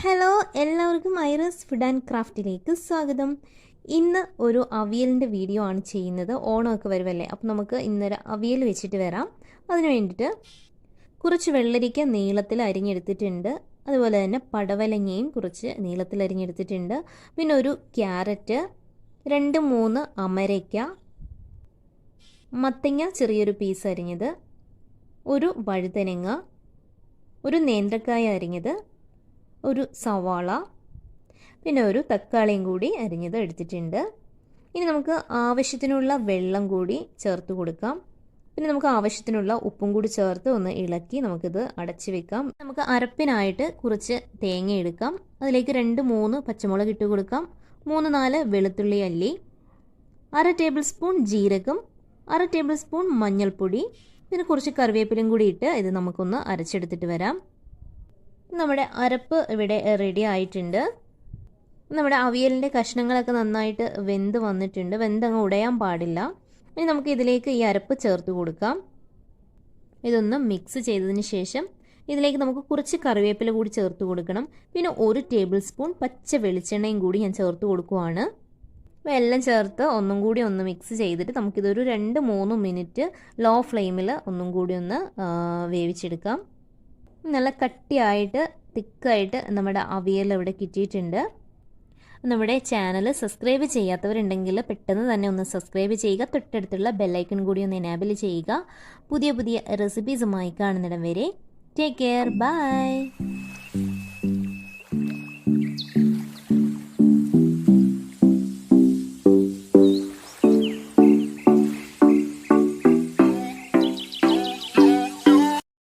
Hello എല്ലാവർക്കും Aires food and ക്രാഫ്റ്റിലേക്ക് സ്വാഗതം. ഇന്ന് ഒരു അവിയലിൻ്റെ വീഡിയോ ആണ് ചെയ്യുന്നത്. ഓണമൊക്കെ വരുമല്ലേ, അപ്പോൾ നമുക്ക് ഇന്നൊരു അവിയൽ വെച്ചിട്ട് വരാം. അതിന് വേണ്ടിയിട്ട് കുറച്ച് വെള്ളരിക്ക നീളത്തിൽ അരിഞ്ഞെടുത്തിട്ടുണ്ട്. അതുപോലെ തന്നെ പടവലങ്ങയും കുറച്ച് നീളത്തിൽ അരിഞ്ഞെടുത്തിട്ടുണ്ട്. പിന്നെ ഒരു ക്യാരറ്റ്, 2-3 അമരയ്ക്ക, മത്തങ്ങ ചെറിയൊരു പീസ് അരിഞ്ഞത്, ഒരു വഴുതനങ്ങ, ഒരു നേന്ത്രക്കായ അരിഞ്ഞത്, ഒരു സവാള, പിന്നെ ഒരു തക്കാളിയും കൂടി അരിഞ്ഞത് എടുത്തിട്ടുണ്ട്. ഇനി നമുക്ക് ആവശ്യത്തിനുള്ള വെള്ളം കൂടി ചേർത്ത് കൊടുക്കാം. പിന്നെ നമുക്ക് ആവശ്യത്തിനുള്ള ഉപ്പും കൂടി ചേർത്ത് ഒന്ന് ഇളക്കി നമുക്കിത് അടച്ചു വെക്കാം. നമുക്ക് അരപ്പിനായിട്ട് കുറച്ച് തേങ്ങ എടുക്കാം. അതിലേക്ക് 2-3 പച്ചമുളക് ഇട്ട് കൊടുക്കാം. 3-4 വെളുത്തുള്ളി അല്ലി, 1/2 ടേബിൾ സ്പൂൺ ജീരകം, 1/2 ടേബിൾ സ്പൂൺ മഞ്ഞൾപ്പൊടി, പിന്നെ കുറച്ച് കറിവേപ്പിലയും കൂടി ഇട്ട് ഇത് നമുക്കൊന്ന് അരച്ചെടുത്തിട്ട് വരാം. നമ്മുടെ അരപ്പ് ഇവിടെ റെഡി ആയിട്ടുണ്ട്. നമ്മുടെ അവിയലിൻ്റെ കഷ്ണങ്ങളൊക്കെ നന്നായിട്ട് വെന്ത് വന്നിട്ടുണ്ട്. വെന്തങ്ങ് ഉടയാൻ പാടില്ല. ഇനി നമുക്ക് ഇതിലേക്ക് ഈ അരപ്പ് ചേർത്ത് കൊടുക്കാം. ഇതൊന്ന് മിക്സ് ചെയ്തതിന് ശേഷം ഇതിലേക്ക് നമുക്ക് കുറച്ച് കറിവേപ്പില കൂടി ചേർത്ത് കൊടുക്കണം. പിന്നെ 1 ടേബിൾ സ്പൂൺ പച്ച വെളിച്ചെണ്ണയും കൂടി ഞാൻ ചേർത്ത് കൊടുക്കുവാണ്. അപ്പോൾ എല്ലാം ചേർത്ത് ഒന്നും കൂടി ഒന്ന് മിക്സ് ചെയ്തിട്ട് നമുക്കിതൊരു 2-3 മിനിറ്റ് ലോ ഫ്ലെയിമിൽ ഒന്നും കൂടി ഒന്ന് വേവിച്ചെടുക്കാം. നല്ല കട്ടിയായിട്ട് തിക്കായിട്ട് നമ്മുടെ അവിയൽ ഇവിടെ കിട്ടിയിട്ടുണ്ട്. നമ്മുടെ ചാനൽ സബ്സ്ക്രൈബ് ചെയ്യാത്തവരുണ്ടെങ്കിൽ പെട്ടെന്ന് തന്നെ ഒന്ന് സബ്സ്ക്രൈബ് ചെയ്യുക. തൊട്ടടുത്തുള്ള ബെല്ലൈക്കൺ കൂടി ഒന്ന് എനാബിൾ ചെയ്യുക. പുതിയ പുതിയ റെസിപ്പീസുമായി കാണുന്നിടം വരെ ടേക്ക് കെയർ, ബൈ.